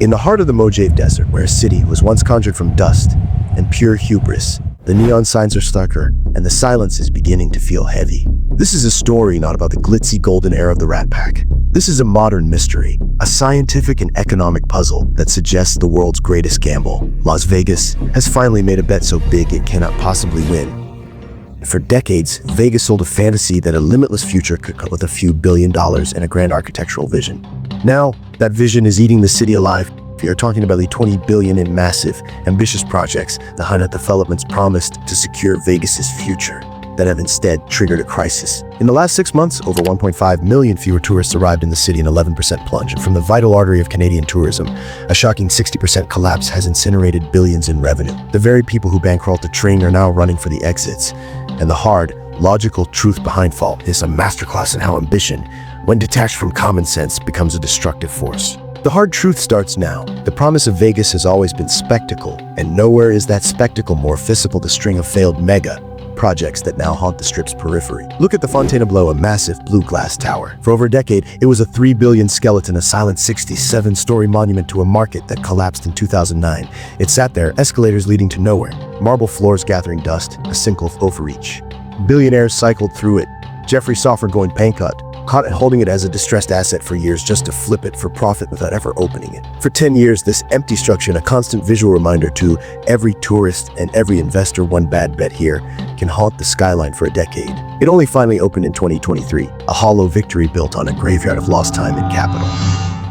In the heart of the Mojave Desert, where a city was once conjured from dust and pure hubris, the neon signs are starker, and the silence is beginning to feel heavy. This is a story not about the glitzy golden era of the Rat Pack. This is a modern mystery, a scientific and economic puzzle that suggests the world's greatest gamble. Las Vegas has finally made a bet so big it cannot possibly win. For decades, Vegas sold a fantasy that a limitless future could come with a few $1 billion and a grand architectural vision. Now, that vision is eating the city alive. We are talking about the $20 billion in massive, ambitious projects the Hyatt developments promised to secure Vegas's future that have instead triggered a crisis. In the last 6 months, over 1.5 million fewer tourists arrived in the city, an 11% plunge. And from the vital artery of Canadian tourism, a shocking 60% collapse has incinerated billions in revenue. The very people who bankrolled the train are now running for the exits. And the hard, logical truth behind fall is a masterclass in how ambition, when detached from common sense, becomes a destructive force. The hard truth starts now. The promise of Vegas has always been spectacle, and nowhere is that spectacle more visible than the string of failed mega projects that now haunt the Strip's periphery. Look at the Fontainebleau, a massive blue glass tower. For over a decade, it was a $3 billion skeleton, a silent 67-story monument to a market that collapsed in 2009. It sat there, escalators leading to nowhere, marble floors gathering dust, a single overreach. Billionaires cycled through it. Jeffrey Soffer going bankrupt, caught holding it as a distressed asset for years just to flip it for profit without ever opening it. For 10 years, this empty structure and a constant visual reminder to every tourist and every investor one bad bet here can haunt the skyline for a decade. It only finally opened in 2023, a hollow victory built on a graveyard of lost time and capital.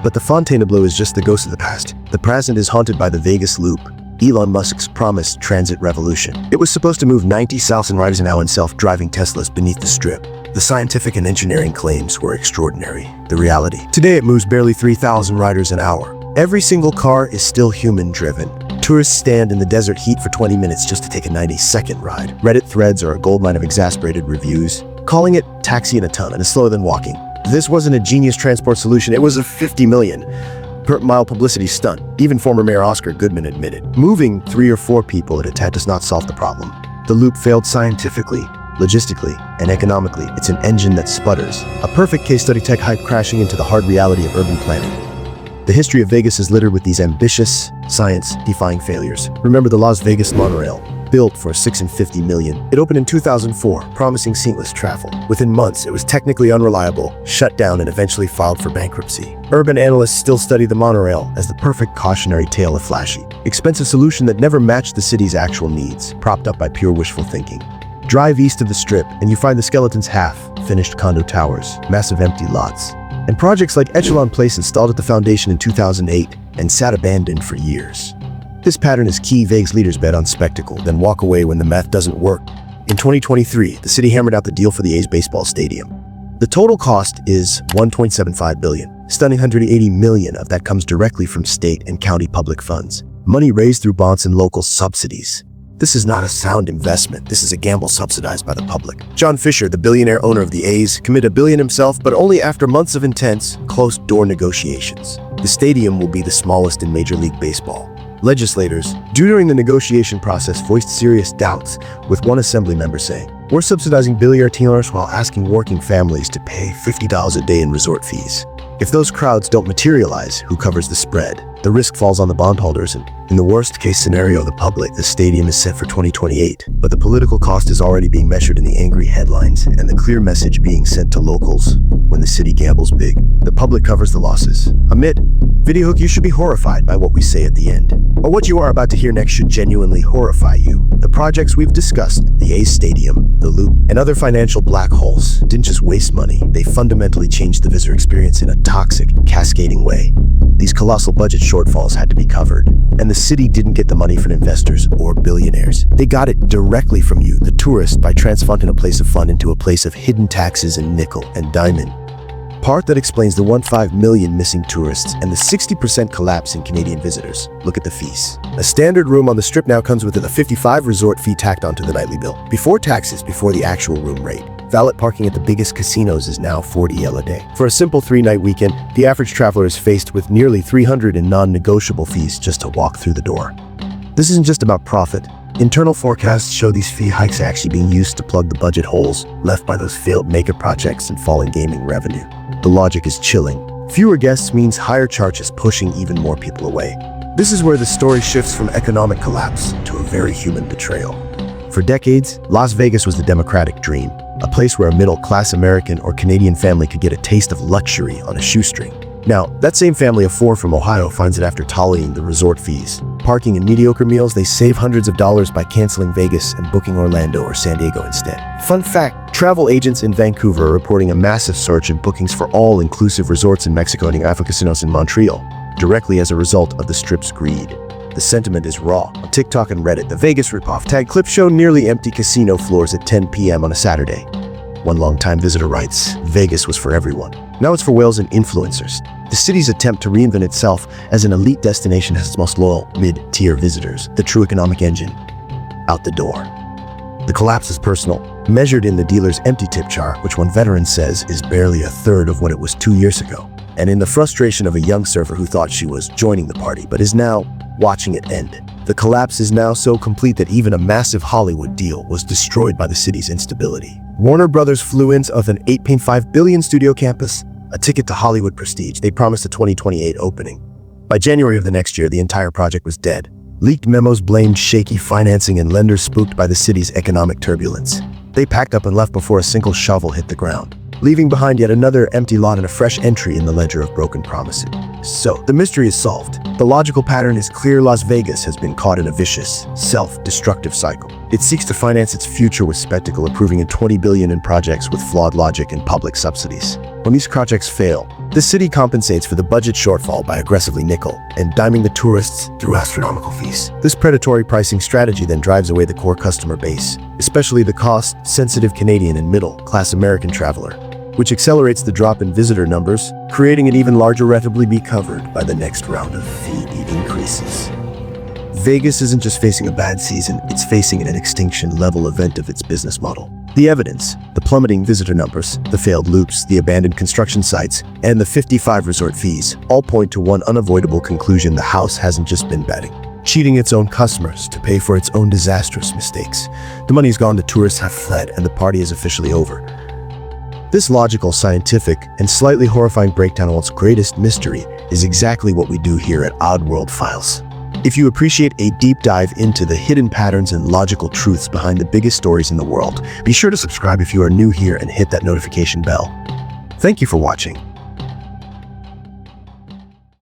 But the Fontainebleau is just the ghost of the past. The present is haunted by the Vegas Loop, Elon Musk's promised transit revolution. It was supposed to move 90,000 riders an hour in self-driving Teslas beneath the Strip. The scientific and engineering claims were extraordinary. The reality: today it moves barely 3,000 riders an hour. Every single car is still human-driven. Tourists stand in the desert heat for 20 minutes just to take a 90-second ride. Reddit threads are a goldmine of exasperated reviews, calling it taxi in a ton and slower than walking. This wasn't a genius transport solution, it was a 50 million per mile publicity stunt. Even former Mayor Oscar Goodman admitted. Moving 3 or 4 people at a time does not solve the problem. The loop failed scientifically, logistically, and economically. It's an engine that sputters. A perfect case study, tech hype crashing into the hard reality of urban planning. The history of Vegas is littered with these ambitious, science-defying failures. Remember the Las Vegas Monorail, built for $650 million. It opened in 2004, promising seamless travel. Within months, it was technically unreliable, shut down, and eventually filed for bankruptcy. Urban analysts still study the monorail as the perfect cautionary tale of flashy, expensive solution that never matched the city's actual needs, propped up by pure wishful thinking. Drive east of the Strip, and you find the skeleton's half-finished condo towers, massive empty lots, and projects like Echelon Place installed at the foundation in 2008 and sat abandoned for years. This pattern is key. Vegas leaders bet on spectacle, then walk away when the math doesn't work. In 2023, the city hammered out the deal for the A's baseball stadium. The total cost is $1.75 billion. Stunning $180 million of that comes directly from state and county public funds. Money raised through bonds and local subsidies. This is not a sound investment. This is a gamble subsidized by the public. John Fisher, the billionaire owner of the A's, committed $1 billion himself, but only after months of intense, closed-door negotiations. The stadium will be the smallest in Major League Baseball. Legislators, during the negotiation process, voiced serious doubts, with one assembly member saying, "We're subsidizing billionaires while asking working families to pay $50 a day in resort fees. If those crowds don't materialize, who covers the spread? The risk falls on the bondholders, and in the worst-case scenario, the public. The stadium is set for 2028, but the political cost is already being measured in the angry headlines and the clear message being sent to locals. When the city gambles big, the public covers the losses. Amid Video Hook, you should be horrified by what we say at the end. Or what you are about to hear next should genuinely horrify you. The projects we've discussed, the A's Stadium, the Loop, and other financial black holes, didn't just waste money. They fundamentally changed the visitor experience in a toxic, cascading way. These colossal budget shortfalls had to be covered, and the city didn't get the money from investors or billionaires. They got it directly from you, the tourist, by transforming a place of fun into a place of hidden taxes and nickel and diamond. Part that explains the 1.5 million missing tourists and the 60% collapse in Canadian visitors. Look at the fees. A standard room on the Strip now comes with a $55 resort fee tacked onto the nightly bill. Before taxes, before the actual room rate. Valet parking at the biggest casinos is now $40 a day. For a simple 3-night weekend, the average traveler is faced with nearly $300 in non-negotiable fees just to walk through the door. This isn't just about profit. Internal forecasts show these fee hikes are actually being used to plug the budget holes left by those failed mega projects and falling gaming revenue. The logic is chilling. Fewer guests means higher charges, pushing even more people away. This is where the story shifts from economic collapse to a very human betrayal. For decades, Las Vegas was the democratic dream, a place where a middle-class American or Canadian family could get a taste of luxury on a shoestring. Now, that same family of 4 from Ohio finds it after tallying the resort fees, parking, and mediocre meals. They save hundreds of dollars by canceling Vegas and booking Orlando or San Diego instead. Fun fact, travel agents in Vancouver are reporting a massive surge in bookings for all-inclusive resorts in Mexico and Africa casinos in Montreal, directly as a result of the Strip's greed. The sentiment is raw. On TikTok and Reddit, the Vegas ripoff tag clips show nearly empty casino floors at 10 p.m. on a Saturday. One longtime visitor writes, "Vegas was for everyone. Now it's for whales and influencers." The city's attempt to reinvent itself as an elite destination has its most loyal, mid-tier visitors, the true economic engine, out the door. The collapse is personal, measured in the dealer's empty tip jar, which one veteran says is barely a third of what it was 2 years ago, and in the frustration of a young surfer who thought she was joining the party but is now watching it end. The collapse is now so complete that even a massive Hollywood deal was destroyed by the city's instability. Warner Brothers flew in of an $8.5 billion studio campus, a ticket to Hollywood prestige. They promised a 2028 opening. By January of the next year, the entire project was dead. Leaked memos blamed shaky financing and lenders spooked by the city's economic turbulence. They packed up and left before a single shovel hit the ground, leaving behind yet another empty lot and a fresh entry in the ledger of broken promises. So, the mystery is solved. The logical pattern is clear. Las Vegas has been caught in a vicious, self-destructive cycle. It seeks to finance its future with spectacle, approving in $20 billion in projects with flawed logic and public subsidies. When these projects fail, the city compensates for the budget shortfall by aggressively nickel and diming the tourists through astronomical fees. This predatory pricing strategy then drives away the core customer base, especially the cost-sensitive Canadian and middle-class American traveler, which accelerates the drop in visitor numbers, creating an even larger rent to be covered by the next round of fee increases. Vegas isn't just facing a bad season, it's facing an extinction-level event of its business model. The evidence, the plummeting visitor numbers, the failed loops, the abandoned construction sites, and the 55 resort fees all point to one unavoidable conclusion: the house hasn't just been betting, cheating its own customers to pay for its own disastrous mistakes. The money's gone, the tourists have fled, and the party is officially over. This logical, scientific, and slightly horrifying breakdown of its greatest mystery is exactly what we do here at Oddworld Files. If you appreciate a deep dive into the hidden patterns and logical truths behind the biggest stories in the world, be sure to subscribe if you are new here and hit that notification bell. Thank you for watching.